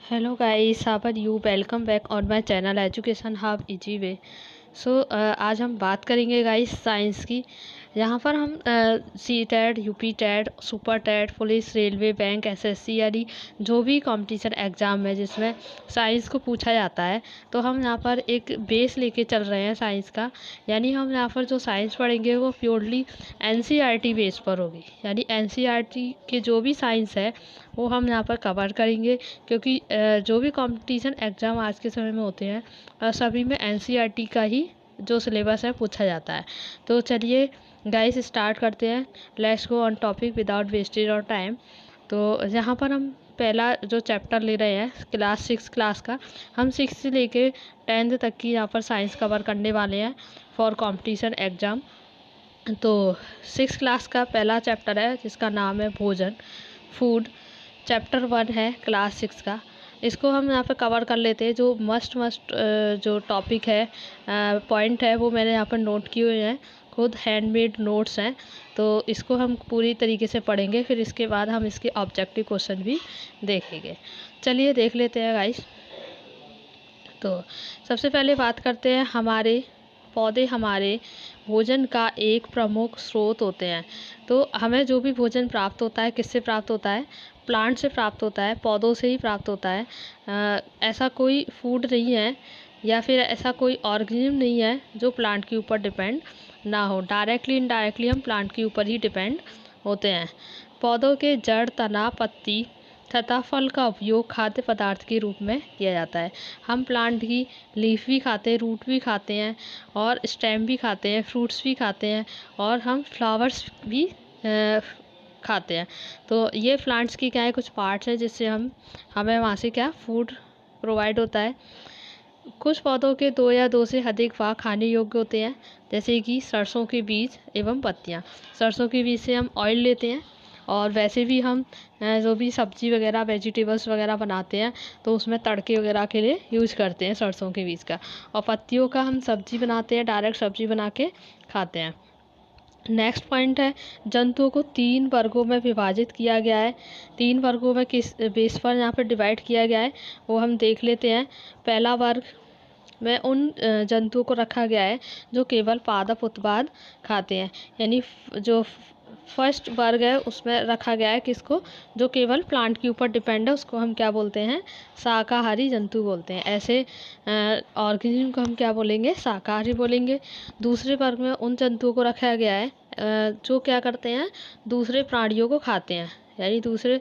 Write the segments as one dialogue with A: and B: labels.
A: Hello guys, how are you? Welcome back on my channel Education Hub Easy Way। आज हम बात करेंगे guys science की। यहाँ पर हम C TET, UP TET, super TET, police, railway, bank, SSC यानी जो भी कंपटीशन एग्ज़ाम है जिसमें साइंस को पूछा जाता है, तो हम यहाँ पर एक बेस लेके चल रहे हैं साइंस का। यानी हम यहाँ पर जो साइंस पढ़ेंगे वो प्योरली एनसीईआरटी बेस पर होगी। यानी एनसीईआरटी के जो भी साइंस है वो हम यहाँ पर कवर करेंगे, क्योंकि जो भी कंपटीशन एग्ज़ाम आज के समय में होते हैं सभी में एनसीईआरटी का ही जो सिलेबस है पूछा जाता है। तो चलिए गाइस स्टार्ट करते हैं। Let's go on topic without wastage of time. तो यहाँ पर हम पहला जो चैप्टर ले रहे हैं क्लास 6 क्लास का, हम 6 से लेके 10th तक की यहाँ पर साइंस कवर करने वाले हैं फॉर कंपटीशन एग्ज़ाम। तो 6 क्लास का पहला चैप्टर है जिसका नाम है भोजन, फूड। चैप्टर 1 है क्लास 6 का। इसको हम यहाँ पे कवर कर लेते हैं। जो मस्ट जो टॉपिक है, पॉइंट है, वो मैंने यहाँ पर नोट किए हुए हैं, खुद हैंडमेड नोट्स हैं। तो इसको हम पूरी तरीके से पढ़ेंगे, फिर इसके बाद हम इसके ऑब्जेक्टिव क्वेश्चन भी देखेंगे। चलिए देख लेते हैं गाइस। तो सबसे पहले बात करते हैं, हमारे पौधे हमारे भोजन का एक प्रमुख स्रोत होते हैं। तो हमें जो भी भोजन प्राप्त होता है किससे प्राप्त होता है? प्लांट से प्राप्त होता है, पौधों से ही प्राप्त होता है। ऐसा कोई फूड नहीं है या फिर ऐसा कोई ऑर्गेनिज्म नहीं है जो प्लांट के ऊपर डिपेंड ना हो। डायरेक्टली इनडायरेक्टली हम प्लांट के ऊपर ही डिपेंड होते हैं। पौधों के जड़, तना, पत्ती तथा फल का उपयोग खाद्य पदार्थ के रूप में किया जाता है। हम प्लांट की लीफ भी खाते हैं, रूट भी खाते हैं, और स्टेम भी खाते हैं, फ्रूट्स भी खाते हैं, और हम फ्लावर्स भी खाते हैं। तो ये प्लांट्स की क्या है, कुछ पार्ट्स हैं जिससे हमें वहाँ से क्या फूड प्रोवाइड होता है। कुछ पौधों के 2 या 2 से अधिक भाग खाने योग्य होते हैं, जैसे कि सरसों के बीज एवं पत्तियाँ। सरसों के बीज से हम ऑयल लेते हैं, और वैसे भी हम जो भी सब्ज़ी वगैरह वेजिटेबल्स वगैरह बनाते हैं तो उसमें तड़के वगैरह के लिए यूज़ करते हैं सरसों के बीज का। और पत्तियों का हम सब्ज़ी बनाते हैं, डायरेक्ट सब्ज़ी बना के खाते हैं। नेक्स्ट पॉइंट है, जंतुओं को 3 वर्गों में विभाजित किया गया है। 3 वर्गों में किस बेस पर यहाँ पर डिवाइड किया गया है वो हम देख लेते हैं। पहला वर्ग में उन जंतुओं को रखा गया है जो केवल पादप उत्पाद खाते हैं। यानी जो फर्स्ट वर्ग है उसमें रखा गया है किसको, जो केवल प्लांट के ऊपर डिपेंड है, उसको हम क्या बोलते हैं? शाकाहारी जंतु बोलते हैं। ऐसे ऑर्गेनिज्म को हम क्या बोलेंगे? शाकाहारी बोलेंगे। दूसरे वर्ग में उन जंतुओं को रखा गया है जो क्या करते हैं? दूसरे प्राणियों को खाते हैं। यानी दूसरे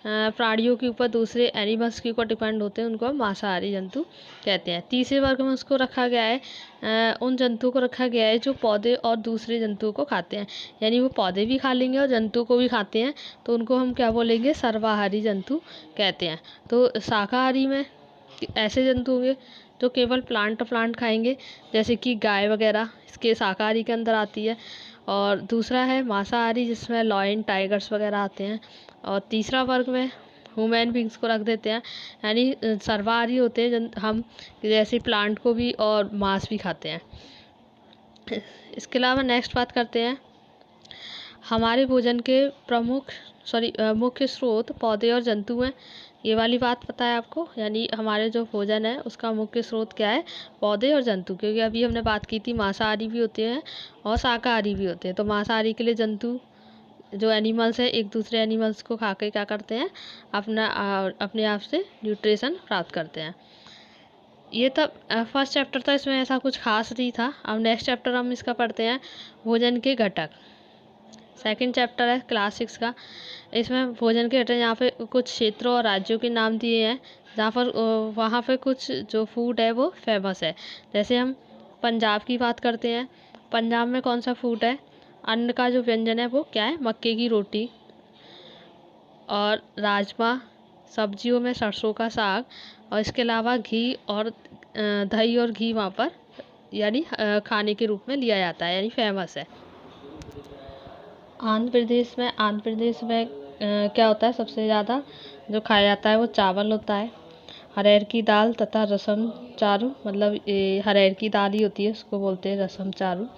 A: प्राणियों के ऊपर, दूसरे एनिमल्स के ऊपर डिपेंड होते हैं, उनको हम मांसाहारी जंतु कहते हैं। तीसरे वर्ग में उसको रखा गया है, उन जंतुओं को रखा गया है जो पौधे और दूसरे जंतुओं को खाते हैं। यानी वो पौधे भी खा लेंगे और जंतु को भी खाते हैं, तो उनको हम क्या बोलेंगे? सर्वाहारी जंतु कहते हैं। तो शाकाहारी में ऐसे जंतु होंगे जो केवल प्लांट खाएंगे, जैसे कि गाय वगैरह, इसके शाकाहारी के अंदर आती है। और दूसरा है मांसाहारी, जिसमें लॉयन, टाइगर्स वगैरह आते हैं। और तीसरा वर्ग में ह्यूमन बींग्स को रख देते हैं, यानी सर्वाहारी होते हैं हम जैसे प्लांट को भी और मांस भी खाते हैं। इसके अलावा नेक्स्ट बात करते हैं, हमारे भोजन के मुख्य स्रोत पौधे और जंतु हैं। ये वाली बात पता है आपको? यानी हमारे जो भोजन है उसका मुख्य स्रोत क्या है? पौधे और जंतु। क्योंकि अभी हमने बात की थी मांसाहारी भी होते हैं और शाकाहारी भी होते हैं। तो मांसाहारी के लिए जंतु जो एनिमल्स है एक दूसरे एनिमल्स को खा के क्या करते हैं? अपने आप से न्यूट्रिशन प्राप्त करते हैं। ये तब फर्स्ट चैप्टर था, इसमें ऐसा कुछ खास नहीं था। अब नेक्स्ट चैप्टर हम इसका पढ़ते हैं, भोजन के घटक। सेकंड चैप्टर है क्लास 6 का। इसमें भोजन के घटक, यहाँ पे कुछ क्षेत्रों और राज्यों के नाम दिए हैं जहाँ पर वहाँ पे कुछ जो फूड है वो फेमस है। जैसे हम पंजाब की बात करते हैं, पंजाब में कौन सा फूड है? अन्न का जो व्यंजन है वो क्या है? मक्के की रोटी और राजमा। सब्जियों में सरसों का साग, और इसके अलावा घी और दही और घी वहाँ पर यानी खाने के रूप में लिया जाता है, यानी फेमस है। आंध्र प्रदेश में क्या होता है? सबसे ज़्यादा जो खाया जाता है वो चावल होता है, हरैर की दाल तथा रसम चारू। मतलब ये हरैर की दाल ही होती है, उसको बोलते हैं रसम चारू।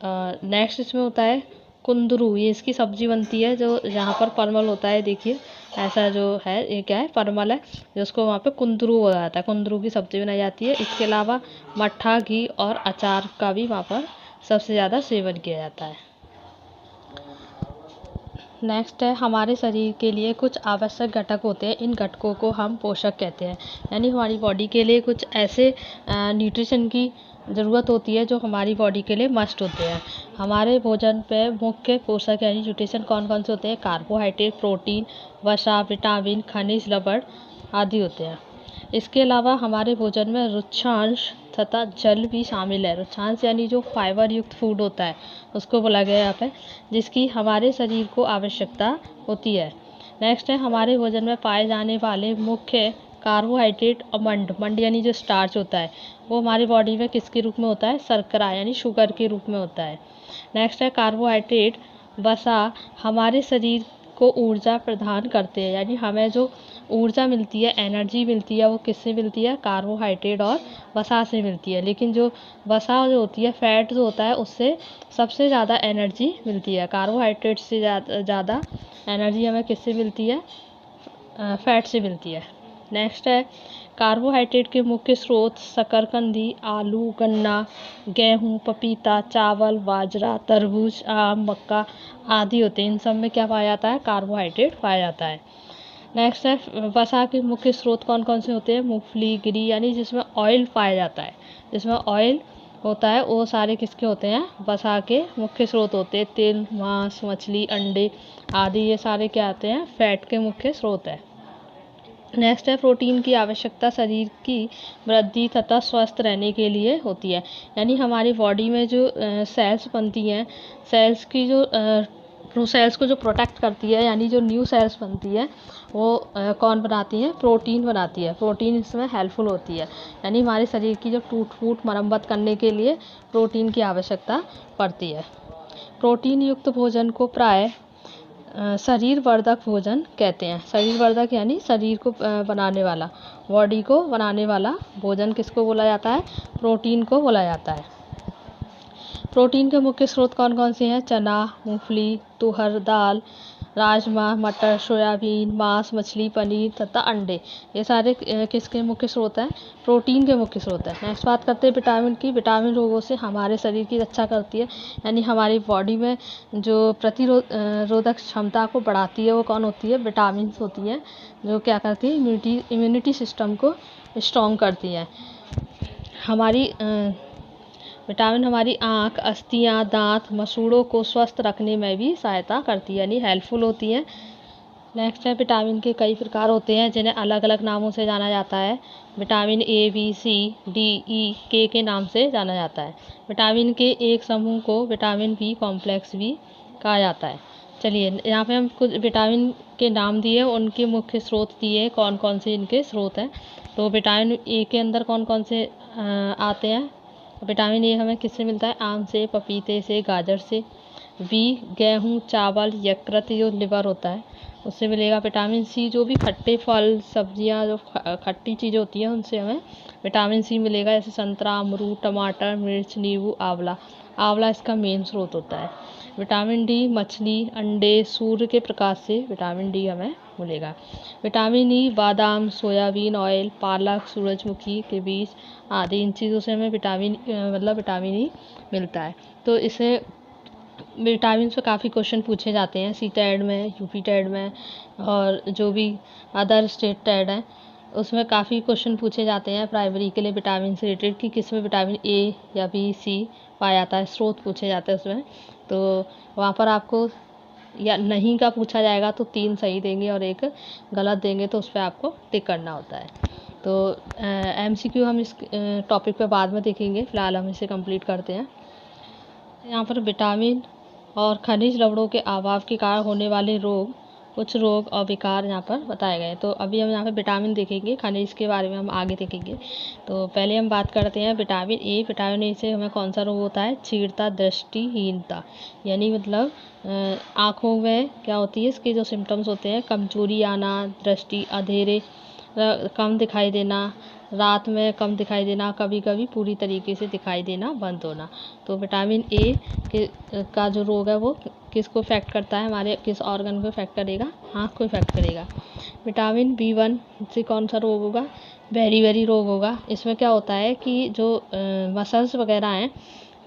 A: नेक्स्ट इसमें होता है कुंदरू, ये इसकी सब्जी बनती है। जो यहाँ पर परमल होता है, देखिए ऐसा जो है ये क्या है, परमल है, जिसको वहाँ पे कुंदरू बोला जाता है। कुंदरू की सब्जी बनाई जाती है। इसके अलावा मट्ठा, घी और अचार का भी वहाँ पर सबसे ज़्यादा सेवन किया जाता है। नेक्स्ट है, हमारे शरीर के लिए कुछ आवश्यक घटक होते हैं। इन घटकों को हम पोषक कहते हैं। यानी हमारी बॉडी के लिए कुछ ऐसे न्यूट्रिशन की ज़रूरत होती है जो हमारी बॉडी के लिए मस्ट होते हैं। हमारे भोजन पे मुख्य पोषक यानी न्यूट्रिशन कौन कौन से होते हैं? कार्बोहाइड्रेट, प्रोटीन, वसा, विटामिन, खनिज, लवण आदि होते हैं। इसके अलावा हमारे भोजन में रुक्षांश तथा जल भी शामिल है। रुक्षांश यानी जो फाइबर युक्त फूड होता है उसको बोला गया है यहाँ पे, जिसकी हमारे शरीर को आवश्यकता होती है। नेक्स्ट है, हमारे भोजन में पाए जाने वाले मुख्य कार्बोहाइड्रेट और मंड यानी जो स्टार्च होता है वो हमारी बॉडी में किसके रूप में होता है? शर्करा यानी शुगर के रूप में होता है। नेक्स्ट है, कार्बोहाइड्रेट वसा हमारे शरीर को ऊर्जा प्रदान करते हैं। यानी हमें जो ऊर्जा मिलती है, एनर्जी मिलती है, वो किससे मिलती है? कार्बोहाइड्रेट और वसा से मिलती है। लेकिन जो वसा जो होती है, फैट जो होता है, उससे सबसे ज़्यादा एनर्जी मिलती है। कार्बोहाइड्रेट से ज़्यादा एनर्जी हमें किससे मिलती है? फैट से मिलती है। नेक्स्ट है, कार्बोहाइड्रेट के मुख्य स्रोत शकरकंदी, आलू, गन्ना, गेहूँ, पपीता, चावल, बाजरा, तरबूज, आम, मक्का आदि होते हैं। इन सब में क्या पाया जाता है? कार्बोहाइड्रेट पाया जाता है। नेक्स्ट है, वसा के मुख्य स्रोत कौन कौन से होते हैं? मूंगफली, गिरी यानी जिसमें ऑयल पाया जाता है। जिसमें ऑयल होता है वो सारे किसके होते हैं? वसा के मुख्य स्रोत होते हैं। तेल, मांस, मछली, अंडे आदि ये सारे क्या आते हैं? फैट के मुख्य स्रोत है। नेक्स्ट है, प्रोटीन की आवश्यकता शरीर की वृद्धि तथा स्वस्थ रहने के लिए होती है। यानी हमारी बॉडी में जो सेल्स बनती हैं, सेल्स की जो सेल्स को जो प्रोटेक्ट करती है, यानी जो न्यू सेल्स बनती है वो कौन बनाती है? प्रोटीन बनाती है। प्रोटीन इसमें हेल्पफुल होती है। यानी हमारे शरीर की जो टूट फूट मरम्मत करने के लिए प्रोटीन की आवश्यकता पड़ती है। प्रोटीन युक्त भोजन को प्राय शरीर वर्धक भोजन कहते हैं। शरीर वर्धक यानी शरीर को बनाने वाला, बॉडी को बनाने वाला भोजन किसको बोला जाता है? प्रोटीन को बोला जाता है। प्रोटीन के मुख्य स्रोत कौन कौन से हैं? चना, मूंगफली, तुअर दाल, राजमा, मटर, सोयाबीन, मांस, मछली, पनीर तथा अंडे। ये सारे किसके मुख्य स्रोत हैं? प्रोटीन के मुख्य स्रोत हैं। नेक्स्ट बात करते हैं विटामिन की। विटामिन रोगों से हमारे शरीर की रक्षा करती है। यानी हमारी बॉडी में जो प्रतिरोधक क्षमता को बढ़ाती है वो कौन होती है? विटामिन होती है, जो क्या करती है? इम्यूनिटी सिस्टम को स्ट्रॉन्ग करती है। हमारी विटामिन हमारी आँख, अस्थियाँ, दांत, मसूड़ों को स्वस्थ रखने में भी सहायता करती है, यानी हेल्पफुल होती है। नेक्स्ट है, विटामिन के कई प्रकार होते हैं जिन्हें अलग अलग नामों से जाना जाता है। Vitamin A, B, C, D, E, के नाम से जाना जाता है। विटामिन के एक समूह को विटामिन बी कॉम्प्लेक्स भी कहा जाता है। चलिए, यहाँ पे हम कुछ विटामिन के नाम दिए, उनके मुख्य स्रोत दिए, कौन कौन से इनके स्रोत हैं। तो विटामिन ए के अंदर कौन कौन से आते हैं? विटामिन ए हमें किससे मिलता है? आम से, पपीते से, गाजर से। बी, गेहूँ, चावल, यकृत जो लिवर होता है उससे मिलेगा। विटामिन सी जो भी खट्टे फल, सब्जियां, जो खट्टी चीज़ें होती हैं उनसे हमें विटामिन सी मिलेगा, जैसे संतरा, अमरूद, टमाटर, मिर्च, नींबू, आंवला। आंवला इसका मेन स्रोत होता है। विटामिन डी मछली, अंडे, सूर्य के प्रकाश से विटामिन डी हमें मिलेगा। विटामिन ई बादाम, सोयाबीन ऑयल, पालक, सूरजमुखी के बीज आदि, इन चीज़ों से हमें विटामिन ई मिलता है। तो इसे विटामिन से काफ़ी क्वेश्चन पूछे जाते हैं सी टेड में, यूपी टेड में, और जो भी अदर स्टेट टेड हैं उसमें काफ़ी क्वेश्चन पूछे जाते हैं प्राइमरी के लिए विटामिन से रिलेटेड, कि किस में विटामिन ए या बी, सी पाया जाता है, स्रोत पूछे जाते हैं उसमें। तो वहाँ पर आपको या नहीं का पूछा जाएगा तो 3 सही देंगे और 1 गलत देंगे, तो उस पर आपको टिक करना होता है। तो MCQ हम इस टॉपिक पे बाद में देखेंगे, फ़िलहाल हम इसे कंप्लीट करते हैं। यहाँ पर विटामिन और खनिज लवणों के अभाव के कारण होने वाले रोग, कुछ रोग और विकार यहाँ पर बताए गए। तो अभी हम यहाँ पर विटामिन देखेंगे, खनिज के बारे में हम आगे देखेंगे। तो पहले हम बात करते हैं विटामिन ए। विटामिन ए से हमें कौन सा रोग होता है? क्षीणता, दृष्टिहीनता, यानी मतलब आँखों में क्या होती है, इसके जो सिम्टम्स होते हैं, कमजोरी आना, दृष्टि, अंधेरे कम दिखाई देना, रात में कम दिखाई देना, कभी कभी पूरी तरीके से दिखाई देना बंद होना। तो विटामिन ए का जो रोग है वो किसको इफेक्ट करता है, हमारे किस ऑर्गन को इफेक्ट करेगा, आँख को इफेक्ट करेगा। विटामिन B1 से कौन सा रोग होगा, बेरी रोग होगा। इसमें क्या होता है कि जो मसल्स वगैरह हैं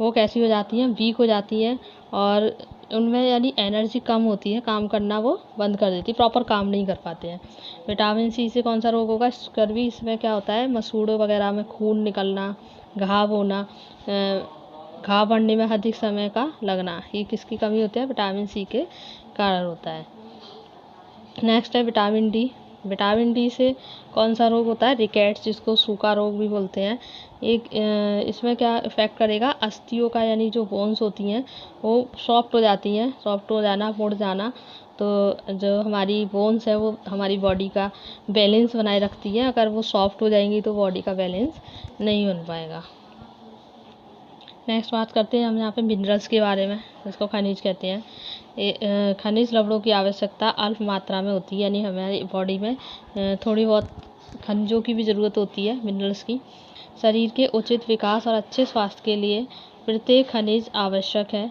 A: वो कैसी हो जाती हैं, वीक हो जाती हैं, और उनमें यानी एनर्जी कम होती है, काम करना वो बंद कर देती है, प्रॉपर काम नहीं कर पाते हैं। विटामिन सी से कौन सा रोग होगा, स्कर्वी। इसमें क्या होता है, मसूड़ों वगैरह में खून निकलना, घाव होना, घाव बढ़ने में अधिक समय का लगना, ये किसकी कमी होती है, विटामिन सी के कारण होता है। नेक्स्ट है विटामिन डी। विटामिन डी से कौन सा रोग होता है, रिकेट्स, जिसको सूखा रोग भी बोलते हैं। इसमें क्या इफेक्ट करेगा, अस्थियों का, यानी जो बोन्स होती हैं वो सॉफ्ट हो जाती हैं, सॉफ्ट हो जाना, मुड़ जाना। तो जो हमारी बोन्स है वो हमारी बॉडी का बैलेंस बनाए रखती है, अगर वो सॉफ्ट हो जाएंगी तो बॉडी का बैलेंस नहीं बन पाएगा। नेक्स्ट बात करते हैं हम यहाँ पे मिनरल्स के बारे में, जिसको खनिज कहते हैं। खनिज लवणों की आवश्यकता अल्प मात्रा में होती है, यानी हमारी बॉडी में थोड़ी बहुत खनिजों की भी ज़रूरत होती है, मिनरल्स की। शरीर के उचित विकास और अच्छे स्वास्थ्य के लिए प्रत्येक खनिज आवश्यक है।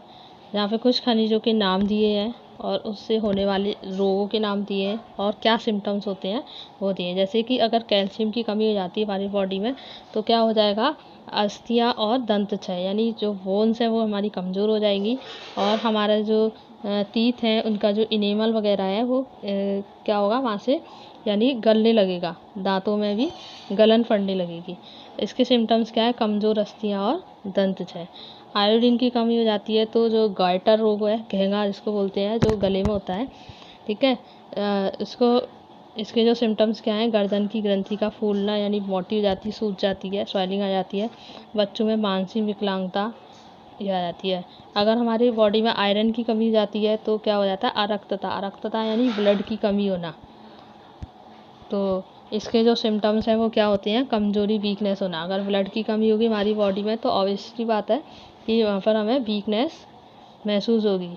A: यहाँ पे कुछ खनिजों के नाम दिए हैं और उससे होने वाले रोगों के नाम दिए हैं और क्या सिम्टम्स होते हैं वो दिए। जैसे कि अगर कैल्शियम की कमी हो जाती है हमारी बॉडी में तो क्या हो जाएगा, अस्थियाँ और दंत क्षय, यानी जो बोन्स हैं वो हमारी कमज़ोर हो जाएंगी, और हमारा जो टीथ हैं उनका जो इनेमल वगैरह है वो क्या होगा, वहाँ से यानी गलने लगेगा, दांतों में भी गलन पड़ने लगेगी। इसके सिम्टम्स क्या है, कमज़ोर अस्थियाँ और दंत क्षय। आयोडीन की कमी हो जाती है तो जो गाइटर रोग है, घेंगा जिसको बोलते हैं, जो गले में होता है, ठीक है। इसके जो सिम्टम्स क्या हैं, गर्दन की ग्रंथि का फूलना, यानी मोटी हो जाती है, सूज जाती है, स्वेलिंग आ जाती है। बच्चों में मानसिक विकलांगता ये आ जाती है। अगर हमारी बॉडी में आयरन की कमी हो जाती है तो क्या हो जाता है, अरक्तता यानी ब्लड की कमी होना। तो इसके जो सिम्टम्स हैं वो क्या होते हैं, कमजोरी, वीकनेस होना। अगर ब्लड की कमी होगी हमारी बॉडी में तो ऑब्वियसली बात है कि वहाँ पर हमें वीकनेस महसूस होगी।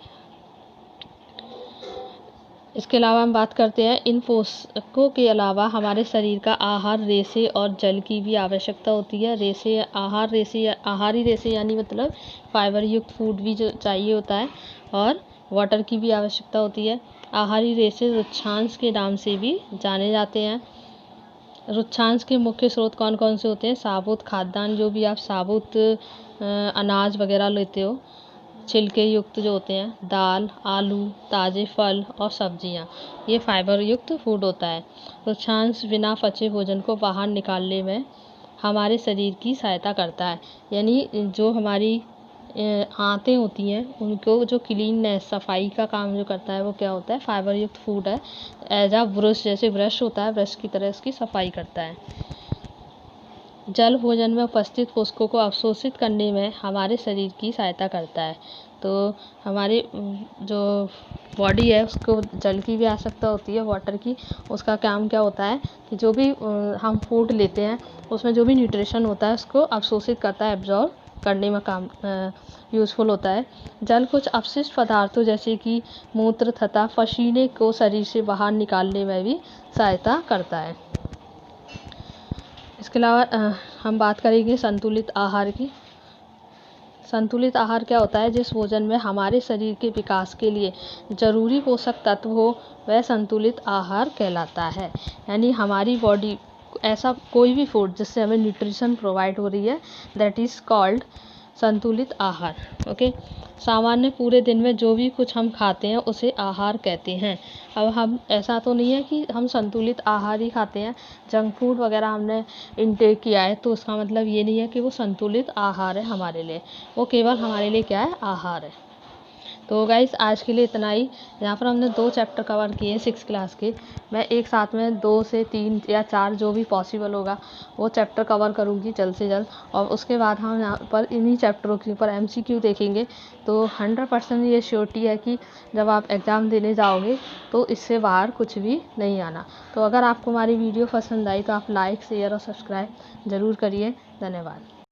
A: इसके अलावा हम बात करते हैं, इन पोषकों के अलावा हमारे शरीर का आहार, रेशे और जल की भी आवश्यकता होती है। आहारी रेशे यानी मतलब फाइबर युक्त फूड भी जो चाहिए होता है, और वाटर की भी आवश्यकता होती है। आहारी रेशे रुक्षांश के नाम से भी जाने जाते हैं। रुक्षांश के मुख्य स्रोत कौन कौन से होते हैं, साबुत खाद्यान्न, जो भी आप साबुत अनाज वगैरह लेते हो, छिलके युक्त जो होते हैं, दाल, आलू, ताज़े फल और सब्जियां, ये फाइबर युक्त फूड होता है। रुक्षांश बिना पचे भोजन को बाहर निकालने में हमारे शरीर की सहायता करता है, यानी जो हमारी आंतें होती हैं उनको जो क्लीननेस, सफाई का काम जो करता है वो क्या होता है, फाइबर युक्त फूड है। एज आ ब्रश, जैसे ब्रश होता है, ब्रश की तरह इसकी सफाई करता है। जल भोजन में उपस्थित पोषकों को अवशोषित करने में हमारे शरीर की सहायता करता है। तो हमारी जो बॉडी है उसको जल की भी आवश्यकता होती है, वाटर की। उसका काम क्या होता है कि जो भी हम फूड लेते हैं उसमें जो भी न्यूट्रिशन होता है उसको अवशोषित करता है, एब्जॉर्ब करने में काम यूज़फुल होता है। जल कुछ अपशिष्ट पदार्थों जैसे कि मूत्र तथा पसीने को शरीर से बाहर निकालने में भी सहायता करता है। इसके अलावा हम बात करेंगे संतुलित आहार की। संतुलित आहार क्या होता है, जिस भोजन में हमारे शरीर के विकास के लिए जरूरी पोषक तत्व हो वह संतुलित आहार कहलाता है। यानी हमारी बॉडी ऐसा कोई भी फूड जिससे हमें न्यूट्रिशन प्रोवाइड हो रही है, दैट इज़ कॉल्ड संतुलित आहार। ओके, सामान्य पूरे दिन में जो भी कुछ हम खाते हैं उसे आहार कहते हैं। अब हम ऐसा तो नहीं है कि हम संतुलित आहार ही खाते हैं, जंक फूड वगैरह हमने इनटेक किया है तो उसका मतलब ये नहीं है कि वो संतुलित आहार है हमारे लिए, वो केवल हमारे लिए क्या है, आहार है। तो गाइस आज के लिए इतना ही। यहाँ पर हमने 2 चैप्टर कवर किए हैं 6 क्लास के। मैं एक साथ में 2 से 3 या 4 जो भी पॉसिबल होगा वो चैप्टर कवर करूँगी जल्द से जल्द, और उसके बाद हम यहाँ पर इन्हीं चैप्टरों के ऊपर MCQ देखेंगे। तो 100% ये श्योरिटी है कि जब आप एग्ज़ाम देने जाओगे तो इससे बाहर कुछ भी नहीं आना। तो अगर आपको हमारी वीडियो पसंद आई तो आप लाइक, शेयर और सब्सक्राइब ज़रूर करिए। धन्यवाद।